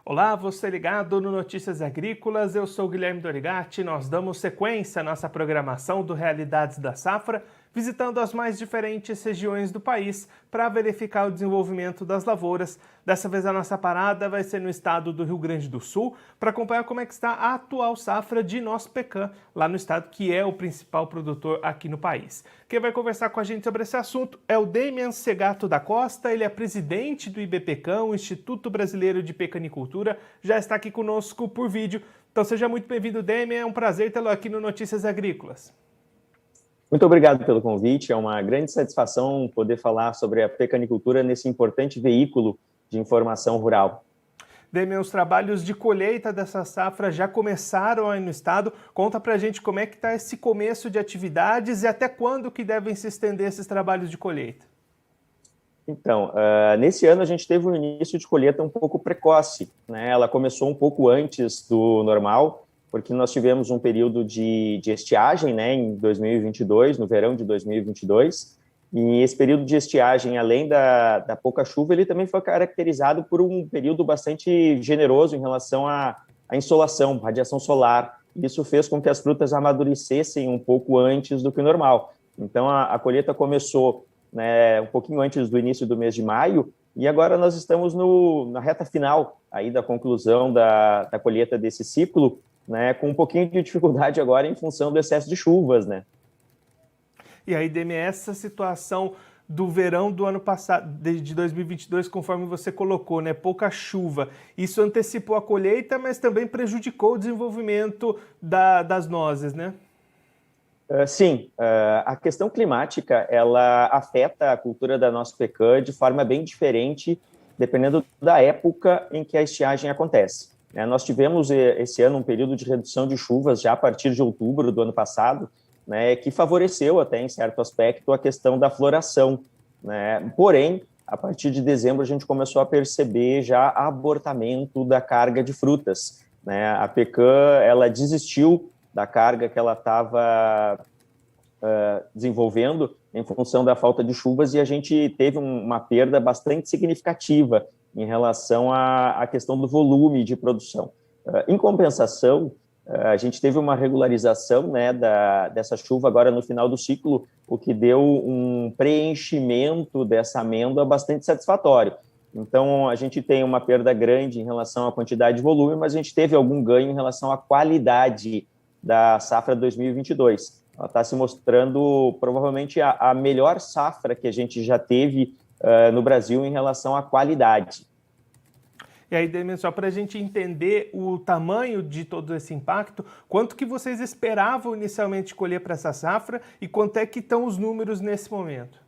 Olá, você ligado no Notícias Agrícolas, eu sou Guilherme Dorigatti. Nós damos sequência à nossa programação do Realidades da Safra, visitando as mais diferentes regiões do país para verificar o desenvolvimento das lavouras. Dessa vez a nossa parada vai ser no estado do Rio Grande do Sul, para acompanhar como é que está a atual safra de nosso pecan, lá no estado que é o principal produtor aqui no país. Quem vai conversar com a gente sobre esse assunto é o Demian Segato da Costa, ele é presidente do IBPECAM, o Instituto Brasileiro de Pecanicultura, já está aqui conosco por vídeo. Então seja muito bem-vindo, Demian, é um prazer tê-lo aqui no Notícias Agrícolas. Muito obrigado pelo convite, é uma grande satisfação poder falar sobre a pecanicultura nesse importante veículo de informação rural. Demian, os trabalhos de colheita dessa safra já começaram aí no estado. Conta pra gente como é que está esse começo de atividades e até quando que devem se estender esses trabalhos de colheita. Então, nesse ano a gente teve um início de colheita um pouco precoce, né? Ela começou um pouco antes do normal, porque nós tivemos um período de estiagem, né, em 2022, no verão de 2022, e esse período de estiagem, além da pouca chuva, ele também foi caracterizado por um período bastante generoso em relação à insolação, radiação solar. Isso fez com que as frutas amadurecessem um pouco antes do que o normal. Então, a colheita começou, né, um pouquinho antes do início do mês de maio, e agora nós estamos na reta final aí da conclusão da colheita desse ciclo, né, com um pouquinho de dificuldade agora em função do excesso de chuvas, né? E aí, Demian, essa situação do verão do ano passado, de 2022, conforme você colocou, né, pouca chuva, isso antecipou a colheita, mas também prejudicou o desenvolvimento das nozes, né? Sim, a questão climática, ela afeta a cultura da nossa pecan de forma bem diferente, dependendo da época em que a estiagem acontece. Nós tivemos esse ano um período de redução de chuvas já a partir de outubro do ano passado, né, que favoreceu até em certo aspecto a questão da floração, né? Porém, a partir de dezembro a gente começou a perceber já abortamento da carga de frutas, né? A pecan, ela desistiu da carga que ela estava desenvolvendo em função da falta de chuvas, e a gente teve uma perda bastante significativa em relação à questão do volume de produção. Em compensação, a gente teve uma regularização, né, dessa chuva agora no final do ciclo, o que deu um preenchimento dessa amêndoa bastante satisfatório. Então, a gente tem uma perda grande em relação à quantidade de volume, mas a gente teve algum ganho em relação à qualidade da safra 2022. Ela está se mostrando provavelmente a melhor safra que a gente já teve no Brasil em relação à qualidade. E aí, Demian, só para a gente entender o tamanho de todo esse impacto, quanto que vocês esperavam inicialmente colher para essa safra e quanto é que estão os números nesse momento?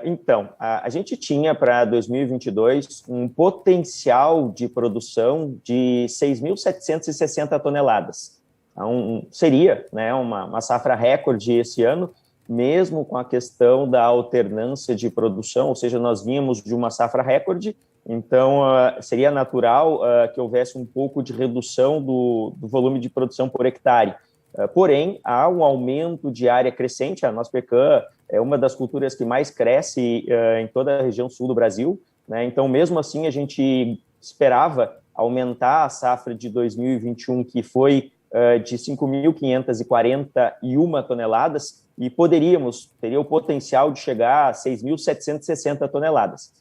Então, a gente tinha para 2022 um potencial de produção de 6.760 toneladas. Então, seria, né, uma safra recorde esse ano, mesmo com a questão da alternância de produção, ou seja, nós vínhamos de uma safra recorde, então seria natural que houvesse um pouco de redução do volume de produção por hectare. Porém, há um aumento de área crescente. A nossa pecan é uma das culturas que mais cresce em toda a região sul do Brasil, né? Então, mesmo assim, a gente esperava aumentar a safra de 2021, que foi de 5.541 toneladas, e teria o potencial de chegar a 6.760 toneladas.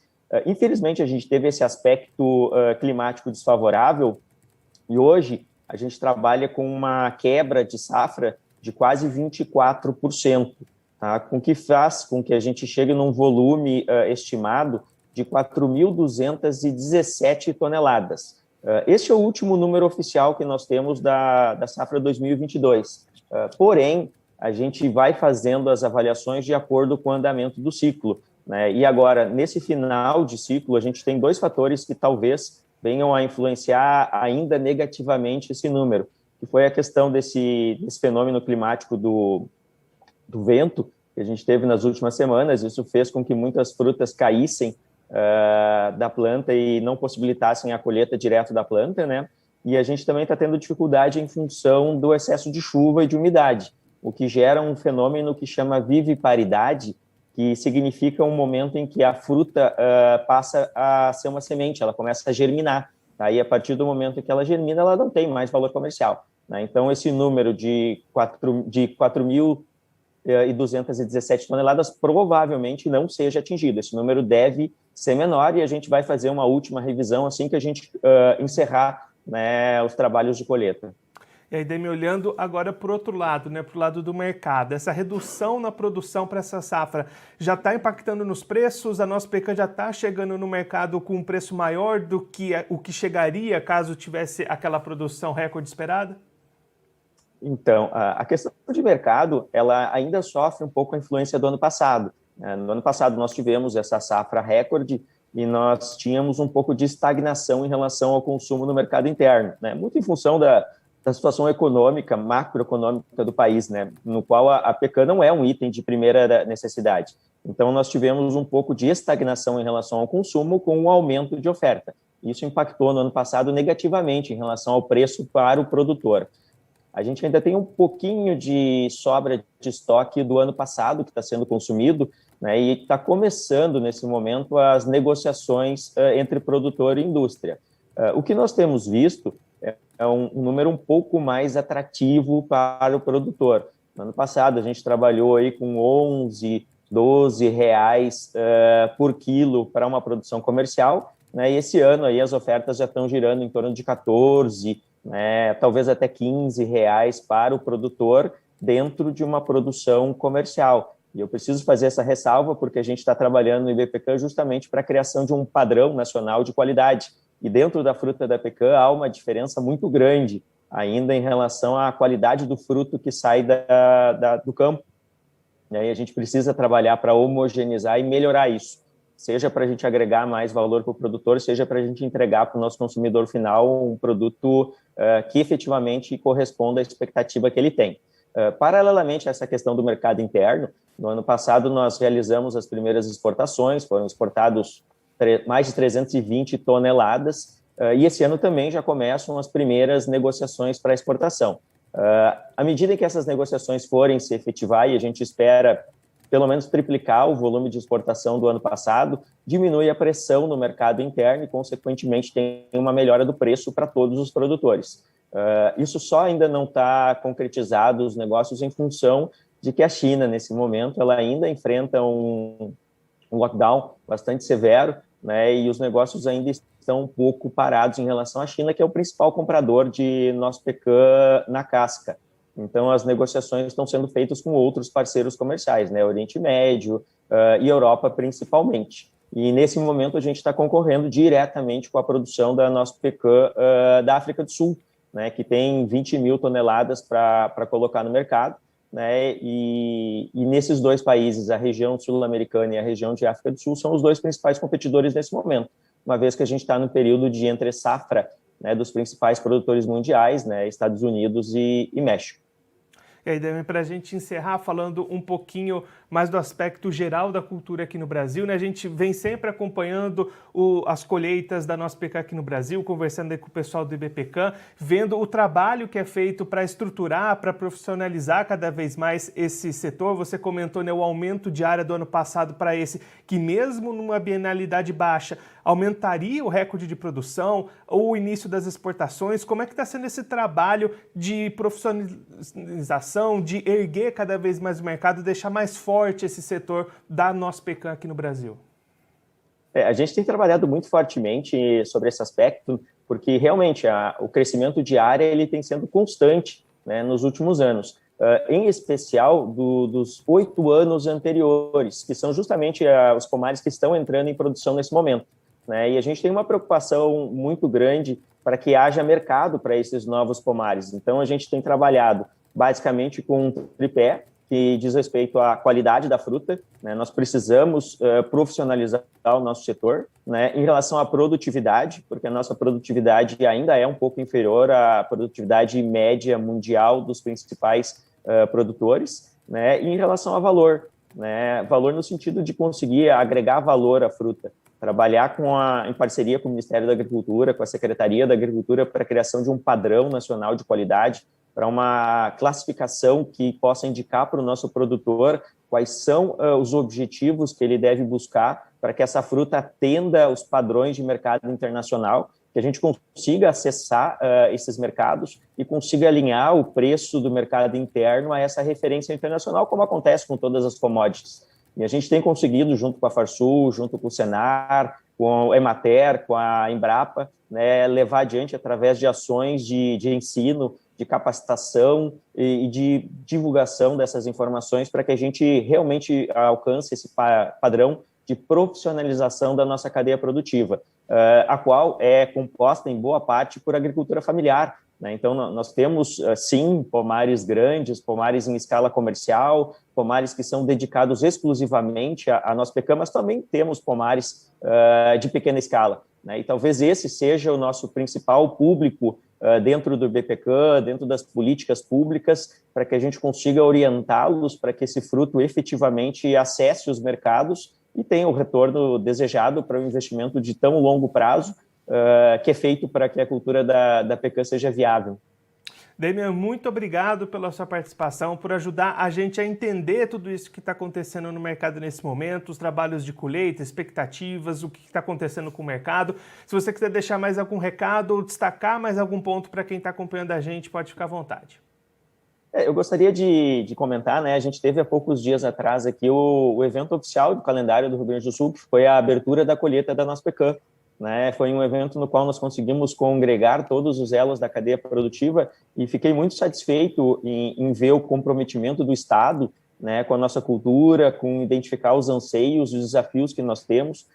Infelizmente, a gente teve esse aspecto climático desfavorável, e hoje a gente trabalha com uma quebra de safra de quase 24%, tá? Com que faz com que a gente chegue num volume estimado de 4.217 toneladas. Este é o último número oficial que nós temos da safra 2022. Porém, a gente vai fazendo as avaliações de acordo com o andamento do ciclo, né? E agora, nesse final de ciclo, a gente tem dois fatores que talvez venham a influenciar ainda negativamente esse número, que foi a questão desse fenômeno climático do vento que a gente teve nas últimas semanas. Isso fez com que muitas frutas caíssem da planta e não possibilitassem a colheita direto da planta, né? E a gente também está tendo dificuldade em função do excesso de chuva e de umidade, o que gera um fenômeno que chama viviparidade, que significa um momento em que a fruta passa a ser uma semente, ela começa a germinar. Aí, a partir do momento que ela germina, ela não tem mais valor comercial, né? Então, esse número de 4.217 toneladas provavelmente não seja atingido. Esse número deve ser menor e a gente vai fazer uma última revisão assim que a gente encerrar, né, os trabalhos de colheita. E aí, Demi, olhando agora para o outro lado, né, para o lado do mercado, essa redução na produção para essa safra já está impactando nos preços? A nossa pecan já está chegando no mercado com um preço maior do que o que chegaria caso tivesse aquela produção recorde esperada? Então, a questão de mercado, ela ainda sofre um pouco a influência do ano passado. No ano passado, nós tivemos essa safra recorde e nós tínhamos um pouco de estagnação em relação ao consumo no mercado interno, né? Muito em função da situação econômica, macroeconômica do país, né? No qual a pecan não é um item de primeira necessidade. Então, nós tivemos um pouco de estagnação em relação ao consumo com um aumento de oferta. Isso impactou no ano passado negativamente em relação ao preço para o produtor. A gente ainda tem um pouquinho de sobra de estoque do ano passado que está sendo consumido, né, e está começando, nesse momento, as negociações entre produtor e indústria. O que nós temos visto é um número um pouco mais atrativo para o produtor. No ano passado, a gente trabalhou aí com 11, 12 reais por quilo para uma produção comercial, né, e esse ano aí as ofertas já estão girando em torno de 14, né, talvez até 15 reais para o produtor dentro de uma produção comercial. E eu preciso fazer essa ressalva porque a gente está trabalhando no IBPECAM justamente para a criação de um padrão nacional de qualidade. E dentro da fruta da pecan há uma diferença muito grande ainda em relação à qualidade do fruto que sai do campo. E aí a gente precisa trabalhar para homogeneizar e melhorar isso, seja para a gente agregar mais valor para o produtor, seja para a gente entregar para o nosso consumidor final um produto que efetivamente corresponda à expectativa que ele tem. Paralelamente a essa questão do mercado interno, no ano passado nós realizamos as primeiras exportações, foram exportados mais de 320 toneladas, e esse ano também já começam as primeiras negociações para exportação. À medida que essas negociações forem se efetivar, e a gente espera pelo menos triplicar o volume de exportação do ano passado, diminui a pressão no mercado interno e, consequentemente, tem uma melhora do preço para todos os produtores. Isso só ainda não está concretizado, os negócios, em função de que a China, nesse momento, ela ainda enfrenta um lockdown bastante severo, né, e os negócios ainda estão um pouco parados em relação à China, que é o principal comprador de nosso pecan na casca. Então, as negociações estão sendo feitas com outros parceiros comerciais, né? Oriente Médio e Europa, principalmente. E, nesse momento, a gente está concorrendo diretamente com a produção da nossa pecan da África do Sul, né? Que tem 20 mil toneladas para colocar no mercado, né? E nesses dois países, a região sul-americana e a região de África do Sul, são os dois principais competidores nesse momento, uma vez que a gente está no período de entre-safra, né, dos principais produtores mundiais, né? Estados Unidos e México. E aí, Demi, para a gente encerrar falando um pouquinho mais do aspecto geral da cultura aqui no Brasil, né? A gente vem sempre acompanhando as colheitas da nossa pecan aqui no Brasil, conversando aí com o pessoal do IBPECAM, vendo o trabalho que é feito para estruturar, para profissionalizar cada vez mais esse setor. Você comentou, né, o aumento de área do ano passado para esse, que mesmo numa bienalidade baixa, aumentaria o recorde de produção ou o início das exportações. Como é que está sendo esse trabalho de profissionalização, de erguer cada vez mais o mercado, deixar mais forte esse setor da nossa pecan aqui no Brasil? A gente tem trabalhado muito fortemente sobre esse aspecto, porque realmente o crescimento de área ele tem sido constante, né, nos últimos anos, em especial dos 8 anos anteriores, que são justamente os pomares que estão entrando em produção nesse momento, né? E a gente tem uma preocupação muito grande para que haja mercado para esses novos pomares. Então, a gente tem trabalhado basicamente com um tripé, que diz respeito à qualidade da fruta, né? Nós precisamos profissionalizar o nosso setor, né? Em relação à produtividade, porque a nossa produtividade ainda é um pouco inferior à produtividade média mundial dos principais produtores, né? E em relação a valor, né? Valor no sentido de conseguir agregar valor à fruta, trabalhar em parceria com o Ministério da Agricultura, com a Secretaria da Agricultura, para a criação de um padrão nacional de qualidade, para uma classificação que possa indicar para o nosso produtor quais são os objetivos que ele deve buscar para que essa fruta atenda os padrões de mercado internacional, que a gente consiga acessar esses mercados e consiga alinhar o preço do mercado interno a essa referência internacional, como acontece com todas as commodities. E a gente tem conseguido, junto com a Farsul, junto com o Senar, com a Emater, com a Embrapa, né, levar adiante através de ações de ensino, de capacitação e de divulgação dessas informações para que a gente realmente alcance esse padrão de profissionalização da nossa cadeia produtiva, a qual é composta em boa parte por agricultura familiar, né? Então, nós temos, sim, pomares grandes, pomares em escala comercial, pomares que são dedicados exclusivamente à nossa pecan, mas também temos pomares de pequena escala, né? E talvez esse seja o nosso principal público dentro do BPCAM, dentro das políticas públicas, para que a gente consiga orientá-los para que esse fruto efetivamente acesse os mercados e tenha o retorno desejado para um investimento de tão longo prazo, que é feito para que a cultura da pecan seja viável. Damian, muito obrigado pela sua participação, por ajudar a gente a entender tudo isso que está acontecendo no mercado nesse momento, os trabalhos de colheita, expectativas, o que está acontecendo com o mercado. Se você quiser deixar mais algum recado ou destacar mais algum ponto para quem está acompanhando a gente, pode ficar à vontade. Eu gostaria de comentar, né? A gente teve há poucos dias atrás aqui o evento oficial do calendário do Rio Grande do Sul, que foi a abertura da colheita da nossa pecan, né? Foi um evento no qual nós conseguimos congregar todos os elos da cadeia produtiva e fiquei muito satisfeito em ver o comprometimento do Estado, né, com a nossa cultura, com identificar os anseios, os desafios que nós temos,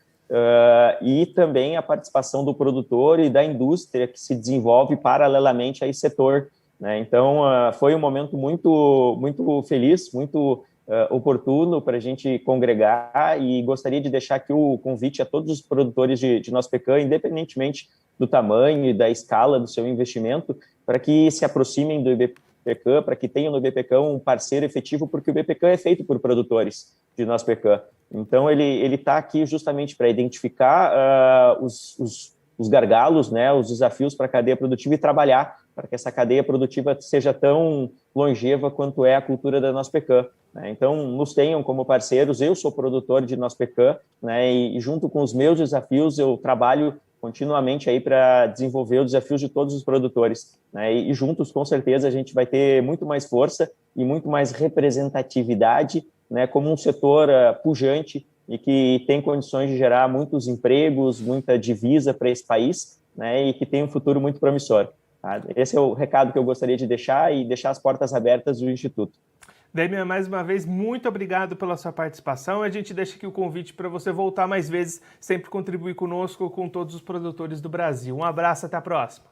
e também a participação do produtor e da indústria que se desenvolve paralelamente a esse setor, né? Então, foi um momento muito feliz, muito oportuno para a gente congregar, e gostaria de deixar aqui o convite a todos os produtores de nossa pecan, independentemente do tamanho e da escala do seu investimento, para que se aproximem do IBPCAM, para que tenham no IBPCAM um parceiro efetivo, porque o IBPCAM é feito por produtores de nossa pecan. Então, ele está aqui justamente para identificar os gargalos, né, os desafios para a cadeia produtiva e trabalhar para que essa cadeia produtiva seja tão longeva quanto é a cultura da nossa pecan, né? Então, nos tenham como parceiros. Eu sou produtor de nossa pecan, né, e junto com os meus desafios, eu trabalho continuamente aí para desenvolver os desafios de todos os produtores, né? E juntos, com certeza, a gente vai ter muito mais força e muito mais representatividade, né, como um setor pujante e que tem condições de gerar muitos empregos, muita divisa para esse país, né, e que tem um futuro muito promissor. Tá? Esse é o recado que eu gostaria de deixar, e deixar as portas abertas do Instituto. Damian, mais uma vez, muito obrigado pela sua participação. A gente deixa aqui o convite para você voltar mais vezes, sempre contribuir conosco, com todos os produtores do Brasil. Um abraço, até a próxima.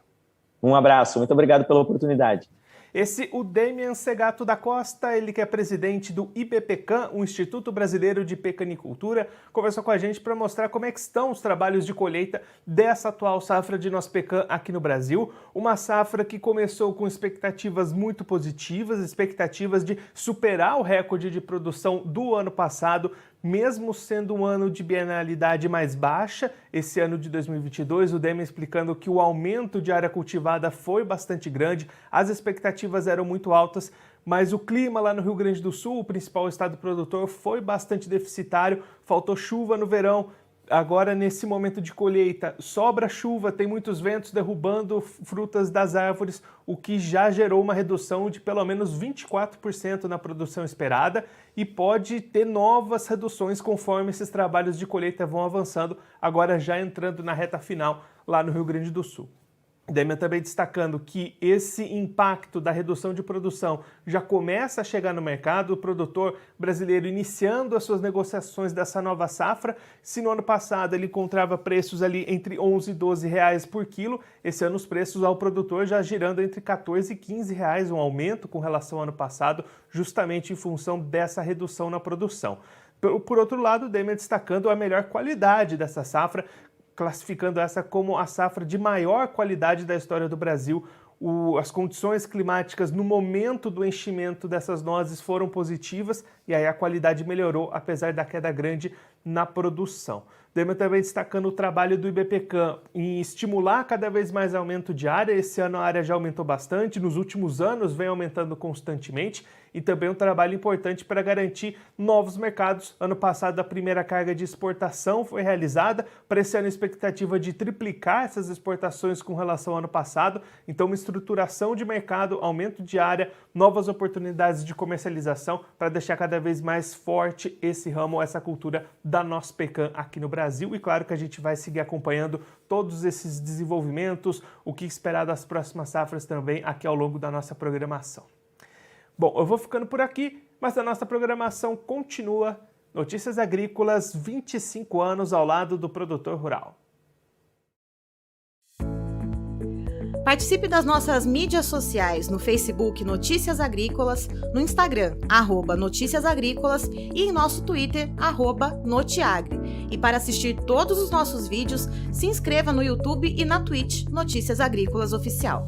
Um abraço, muito obrigado pela oportunidade. Esse o Damian Segato da Costa, ele que é presidente do IBPCAM, o Instituto Brasileiro de Pecanicultura, conversou com a gente para mostrar como é que estão os trabalhos de colheita dessa atual safra de nosso pecan aqui no Brasil. Uma safra que começou com expectativas muito positivas, expectativas de superar o recorde de produção do ano passado, mesmo sendo um ano de bienalidade mais baixa, esse ano de 2022, o Damian explicando que o aumento de área cultivada foi bastante grande, as expectativas eram muito altas, mas o clima lá no Rio Grande do Sul, o principal estado produtor, foi bastante deficitário, faltou chuva no verão. Agora, nesse momento de colheita, sobra chuva, tem muitos ventos derrubando frutas das árvores, o que já gerou uma redução de pelo menos 24% na produção esperada, e pode ter novas reduções conforme esses trabalhos de colheita vão avançando, agora já entrando na reta final lá no Rio Grande do Sul. Damian também destacando que esse impacto da redução de produção já começa a chegar no mercado, o produtor brasileiro iniciando as suas negociações dessa nova safra. Se no ano passado ele encontrava preços ali entre 11 e 12 reais por quilo, esse ano os preços ao produtor já girando entre 14 e 15 reais, um aumento com relação ao ano passado, justamente em função dessa redução na produção. Por outro lado, o Damian destacando a melhor qualidade dessa safra, classificando essa como a safra de maior qualidade da história do Brasil. As condições climáticas no momento do enchimento dessas nozes foram positivas, e aí a qualidade melhorou, apesar da queda grande na produção. Demo também destacando o trabalho do IBPCAM em estimular cada vez mais aumento de área. Esse ano a área já aumentou bastante, nos últimos anos vem aumentando constantemente, e também um trabalho importante para garantir novos mercados. Ano passado a primeira carga de exportação foi realizada, para esse ano a expectativa de triplicar essas exportações com relação ao ano passado, então uma estruturação de mercado, aumento de área, novas oportunidades de comercialização para deixar cada vez mais forte esse ramo, essa cultura da nossa pecan aqui no Brasil. E claro que a gente vai seguir acompanhando todos esses desenvolvimentos, o que esperar das próximas safras também aqui ao longo da nossa programação. Bom, eu vou ficando por aqui, mas a nossa programação continua. Notícias Agrícolas, 25 anos ao lado do produtor rural. Participe das nossas mídias sociais no Facebook Notícias Agrícolas, no Instagram @Notícias Agrícolas e em nosso Twitter @Notiagre. E para assistir todos os nossos vídeos, se inscreva no YouTube e na Twitch Notícias Agrícolas Oficial.